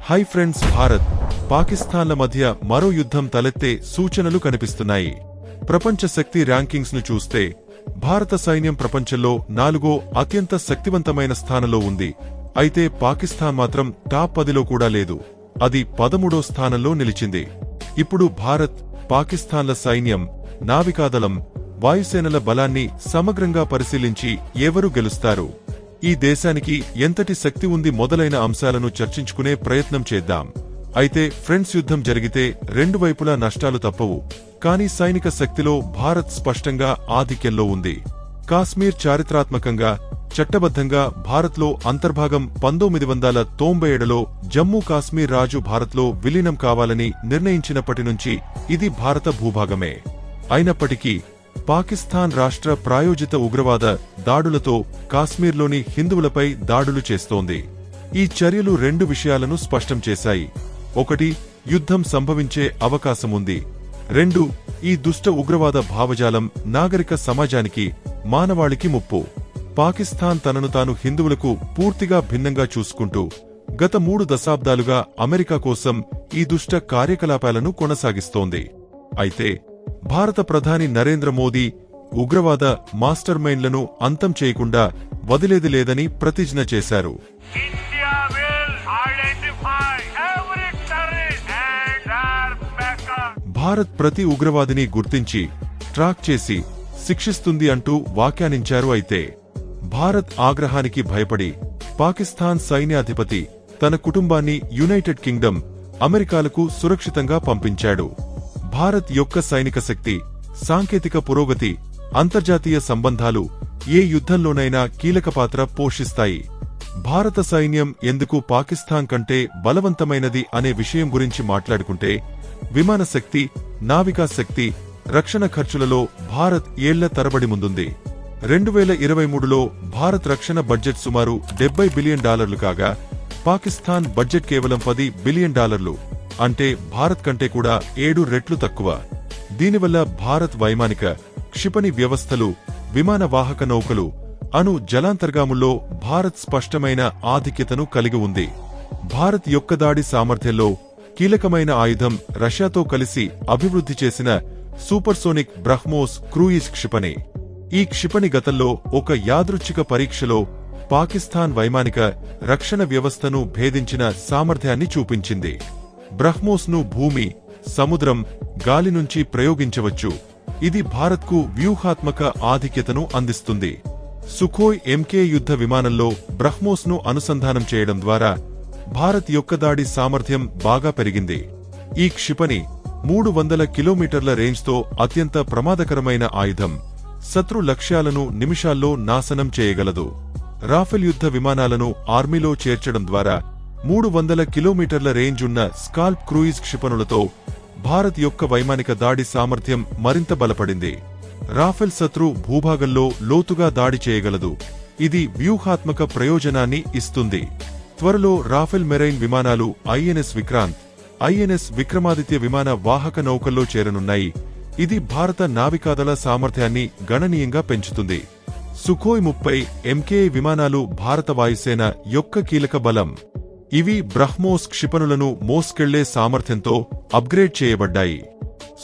Hi friends, Bharat, పాకిస్తాన్ల మధ్య మరో యుద్ధం తలెత్తే సూచనలు కనిపిస్తున్నాయి. ప్రపంచ శక్తి ర్యాంకింగ్స్ ను చూస్తే భారత సైన్యం ప్రపంచంలో 4వ అత్యంత శక్తివంతమైన స్థానంలో ఉంది. అయితే పాకిస్తాన్ మాత్రం టాప్ 10లో కూడా లేదు. అది 13వ స్థానంలో నిలిచింది. ఇప్పుడు భారత్, పాకిస్తాన్ల సైన్యం, నావికాదళం, వాయుసేనల బలాన్ని సమగ్రంగా పరిశీలించి ఎవరు గెలుస్తారు, ఈ దేశానికి ఎంతటి శక్తి ఉంది మొదలైన అంశాలను చర్చించుకునే ప్రయత్నం చేద్దాం. అయితే ఫ్రెండ్స్, యుద్ధం జరిగితే రెండు వైపులా నష్టాలు తప్పవు. కానీ సైనిక శక్తిలో భారత్ స్పష్టంగా ఆధిక్యంలో ఉంది. కాశ్మీర్ చారిత్రాత్మకంగా, చట్టబద్ధంగా భారత్లో అంతర్భాగం. 1997లో జమ్మూ కాశ్మీర్ రాజు భారత్లో విలీనం కావాలని నిర్ణయించినప్పటి నుంచి ఇది భారత భూభాగమే. అయినప్పటికీ పాకిస్తాన్ రాష్ట్ర ప్రాయోజిత ఉగ్రవాద దాడులతో కాశ్మీర్లోని హిందువులపై దాడులు చేస్తోంది. ఈ చర్యలు రెండు విషయాలను స్పష్టం చేశాయి. 1, యుద్ధం సంభవించే అవకాశముంది. 2, ఈ దుష్ట ఉగ్రవాద భావజాలం నాగరిక సమాజానికి, మానవాళికి ముప్పు. పాకిస్తాన్ తనను తాను హిందువులకు పూర్తిగా భిన్నంగా చూసుకుంటూ గత 3 దశాబ్దాలుగా అమెరికా కోసం ఈ దుష్ట కార్యకలాపాలను కొనసాగిస్తోంది. అయితే భారత ప్రధాని నరేంద్ర మోదీ ఉగ్రవాద మాస్టర్ మైండ్లను అంతం చేయకుండా వదిలేది లేదని ప్రతిజ్ఞ చేశారు. భారత్ ప్రతి ఉగ్రవాదిని గుర్తించి, ట్రాక్ చేసి శిక్షిస్తుంది అంటూ వ్యాఖ్యానించారు. అయితే భారత్ ఆగ్రహానికి భయపడి పాకిస్తాన్ సైన్యాధిపతి తన కుటుంబాన్ని యునైటెడ్ కింగ్డమ్, అమెరికాలకు సురక్షితంగా పంపించాడు. భారత్ యొక్క సైనిక శక్తి, సాంకేతిక పురోగతి, అంతర్జాతీయ సంబంధాలు ఏ యుద్ధంలోనైనా కీలక పాత్ర పోషిస్తాయి. భారత సైన్యం ఎందుకు పాకిస్తాన్ కంటే బలవంతమైనది అనే విషయం గురించి మాట్లాడుకుంటే, విమాన శక్తి, నావికా శక్తి, రక్షణ ఖర్చులలో భారత్ ఏళ్ల తరబడి ముందుంది. 2023లో భారత్ రక్షణ బడ్జెట్ సుమారు $70 బిలియన్ కాగా, పాకిస్తాన్ బడ్జెట్ కేవలం $10 బిలియన్, అంటే భారత్ కంటే కూడా 7 రెట్లు తక్కువ. దీనివల్ల భారత్ వైమానిక, క్షిపణి వ్యవస్థలు, విమాన వాహక నౌకలు, అణు జలాంతర్గాముల్లో భారత్ స్పష్టమైన ఆధిక్యతను కలిగి ఉంది. భారత్ యొక్క దాడి సామర్థ్యంలో కీలకమైన ఆయుధం రష్యాతో కలిసి అభివృద్ధి చేసిన సూపర్సోనిక్ బ్రహ్మోస్ క్రూయిజ్ క్షిపణి. ఈ క్షిపణి గతంలో ఒక యాదృచ్ఛిక పరీక్షలో పాకిస్తాన్ వైమానిక, రక్షణ వ్యవస్థను భేదించిన సామర్థ్యాన్ని చూపించింది. బ్రహ్మోస్ ను భూమి, సముద్రం, గాలి నుంచి ప్రయోగించవచ్చు. ఇది భారత్కు వ్యూహాత్మక ఆధిక్యతను అందిస్తుంది. సుఖోయ్ ఎంకే యుద్ధ విమానంలో బ్రహ్మోస్ ను అనుసంధానం చేయడం ద్వారా భారత్ యొక్క దాడి సామర్థ్యం బాగా పెరిగింది. ఈ క్షిపణి 300 కిలోమీటర్ల రేంజ్తో అత్యంత ప్రమాదకరమైన ఆయుధం. శత్రు లక్ష్యాలను నిమిషాల్లో నాశనం చేయగలదు. రాఫెల్ యుద్ధ విమానాలను ఆర్మీలో చేర్చడం ద్వారా 300 కిలోమీటర్ల రేంజ్ ఉన్న స్కాల్ప్ క్రూయిజ్ క్షిపణులతో భారత్ యొక్క వైమానిక దాడి సామర్థ్యం మరింత బలపడింది. రాఫెల్ శత్రు భూభాగంలో లోతుగా దాడి చేయగలదు. ఇది వ్యూహాత్మక ప్రయోజనాన్ని ఇస్తుంది. త్వరలో రాఫెల్ మెరైన్ విమానాలు ఐఎన్ఎస్ విక్రాంత్, ఐఎన్ఎస్ విక్రమాదిత్య విమాన వాహక నౌకల్లో చేరనున్నాయి. ఇది భారత నావికాదళ సామర్థ్యాన్ని గణనీయంగా పెంచుతుంది. సుఖోయ్ 30 ఎంకే విమానాలు భారత వాయుసేన యొక్క కీలక బలం. ఇవి బ్రహ్మోస్ క్షిపణులను మోసుకెళ్లే సామర్థ్యంతో అప్గ్రేడ్ చేయబడ్డాయి.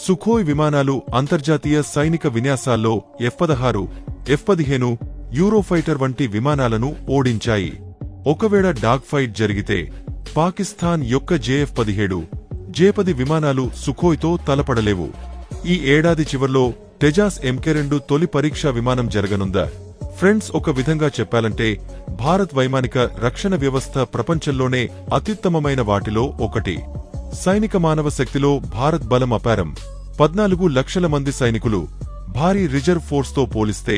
సుఖోయ్ విమానాలు అంతర్జాతీయ సైనిక విన్యాసాల్లో F-16, F-15, యూరోఫైటర్ వంటి విమానాలను ఓడించాయి. ఒకవేళ డాగ్ ఫైట్ జరిగితే పాకిస్తాన్ యొక్క JF-17, J-10 విమానాలు సుఖోయ్తో తలపడలేవు. ఈ ఏడాది చివర్లో టెజాస్ MK-2 తొలి పరీక్షా విమానం జరగనుందా? ఫ్రెండ్స్, ఒక విధంగా చెప్పాలంటే భారత్ వైమానిక రక్షణ వ్యవస్థ ప్రపంచంలోనే అత్యుత్తమమైన వాటిలో ఒకటి. సైనిక మానవ శక్తిలో భారత్ బలం అపారం. 14 లక్షల మంది సైనికులు. భారీ రిజర్వ్ ఫోర్స్తో పోలిస్తే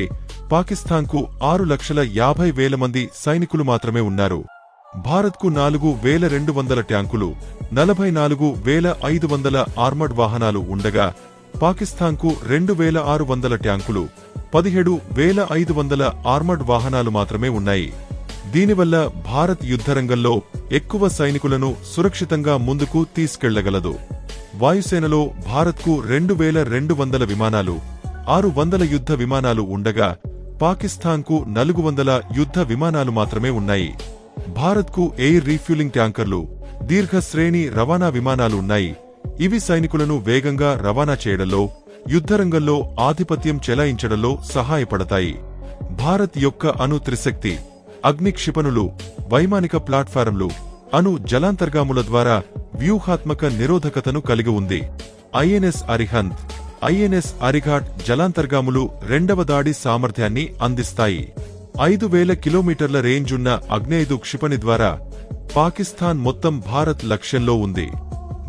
పాకిస్తాన్కు 6,50,000 మంది సైనికులు మాత్రమే ఉన్నారు. భారత్కు 4,200 ట్యాంకులు, 44,500 ఆర్మర్డ్ వాహనాలు ఉండగా, పాకిస్తాన్కు 2,600 ట్యాంకులు, 17,500 ఆర్మర్డ్ వాహనాలు మాత్రమే ఉన్నాయి. దీనివల్ల భారత్ యుద్ధరంగంలో ఎక్కువ సైనికులను సురక్షితంగా ముందుకు తీసుకెళ్లగలదు. వాయుసేనలో భారత్కు 2,200 విమానాలు, 600 యుద్ధ విమానాలు ఉండగా, పాకిస్తాన్కు 400 యుద్ధ విమానాలు మాత్రమే ఉన్నాయి. భారత్కు ఎయిర్ రీఫ్యూలింగ్ ట్యాంకర్లు, దీర్ఘ శ్రేణి రవాణా విమానాలు ఉన్నాయి. ఇవి సైనికులను వేగంగా రవాణా చేయడంలో, యుద్ధరంగంలో ఆధిపత్యం చెలాయించడంలో సహాయపడతాయి. భారత్ యొక్క అణు త్రిశక్తి, అగ్ని క్షిపణులు, వైమానిక ప్లాట్ఫారంలు, అణు జలాంతర్గాముల ద్వారా వ్యూహాత్మక నిరోధకతను కలిగి ఉంది. ఐఎన్ఎస్ అరిహంత్, ఐఎన్ఎస్ అరిఘాట్ జలాంతర్గాములు రెండవ దాడి సామర్థ్యాన్ని అందిస్తాయి. 5000 కిలోమీటర్ల రేంజ్ ఉన్న అగ్నేయుధు క్షిపణి ద్వారా పాకిస్తాన్ మొత్తం భారత్ లక్ష్యంలో ఉంది.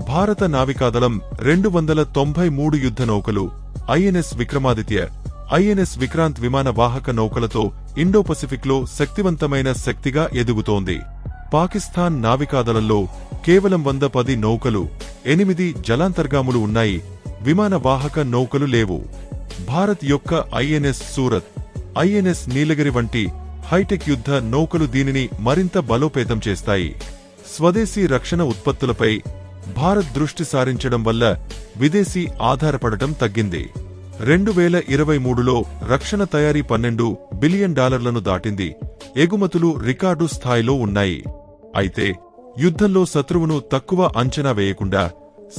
భారత నావికాదళం 293 యుద్ధ నౌకలు, ఐఎన్ఎస్ విక్రమాదిత్య, ఐఎన్ఎస్ విక్రాంత్ విమాన వాహక నౌకలతో ఇండోపసిఫిక్లో శక్తివంతమైన శక్తిగా ఎదుగుతోంది. పాకిస్తాన్ నావికాదళంలో కేవలం 110 నౌకలు, 8 జలాంతర్గాములు ఉన్నాయి. విమాన వాహక నౌకలు లేవు. భారత్ యొక్క ఐఎన్ఎస్ సూరత్, ఐఎన్ఎస్ నీలగిరి వంటి హైటెక్ యుద్ధ నౌకలు దీనిని మరింత బలోపేతం చేస్తాయి. స్వదేశీ రక్షణ ఉత్పత్తులపై భారత్ దృష్టి సారించడం వల్ల విదేశీ ఆధారపడటం తగ్గింది. 2023లో రక్షణ తయారీ $12 బిలియన్ దాటింది. ఎగుమతులు రికార్డు స్థాయిలో ఉన్నాయి. అయితే యుద్ధంలో శత్రువును తక్కువ అంచనా వేయకుండా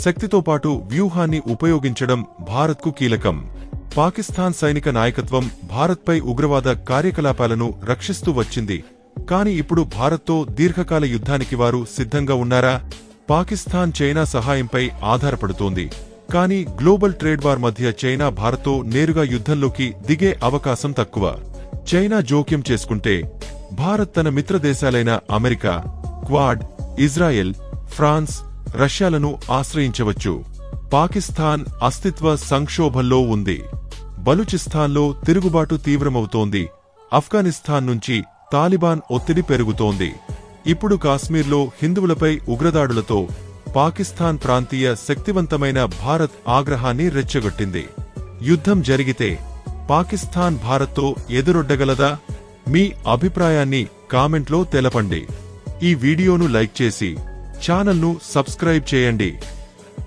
శక్తితో పాటు వ్యూహాన్ని ఉపయోగించడం భారత్కు కీలకం. పాకిస్తాన్ సైనిక నాయకత్వం భారత్పై ఉగ్రవాద కార్యకలాపాలను రక్షిస్తూ వచ్చింది. కాని ఇప్పుడు భారత్తో దీర్ఘకాల యుద్ధానికి వారు సిద్ధంగా ఉన్నారా? పాకిస్తాన్ చైనా సహాయంపై ఆధారపడుతోంది. కానీ గ్లోబల్ ట్రేడ్ వార్ మధ్య చైనా భారత్తో నేరుగా యుద్ధంలోకి దిగే అవకాశం తక్కువ. చైనా జోక్యం చేసుకుంటే భారత్ తన మిత్రదేశాలైన అమెరికా, క్వాడ్, ఇజ్రాయెల్, ఫ్రాన్స్, రష్యాలను ఆశ్రయించవచ్చు. పాకిస్తాన్ అస్తిత్వ సంక్షోభంలో ఉంది. బలూచిస్తాన్లో తిరుగుబాటు తీవ్రమవుతోంది. ఆఫ్ఘనిస్తాన్ నుంచి తాలిబాన్ ఒత్తిడి పెరుగుతోంది. ఇప్పుడు కాశ్మీర్లో హిందువులపై ఉగ్రదాడులతో పాకిస్తాన్ ప్రాంతీయ శక్తివంతమైన భారత్ ఆగ్రహాన్ని రెచ్చగొట్టింది. యుద్ధం జరిగితే పాకిస్తాన్ భారత్తో ఎదురొడ్డగలదా? మీ అభిప్రాయాన్ని కామెంట్లో తెలపండి. ఈ వీడియోను లైక్ చేసి ఛానల్ను సబ్స్క్రైబ్ చేయండి.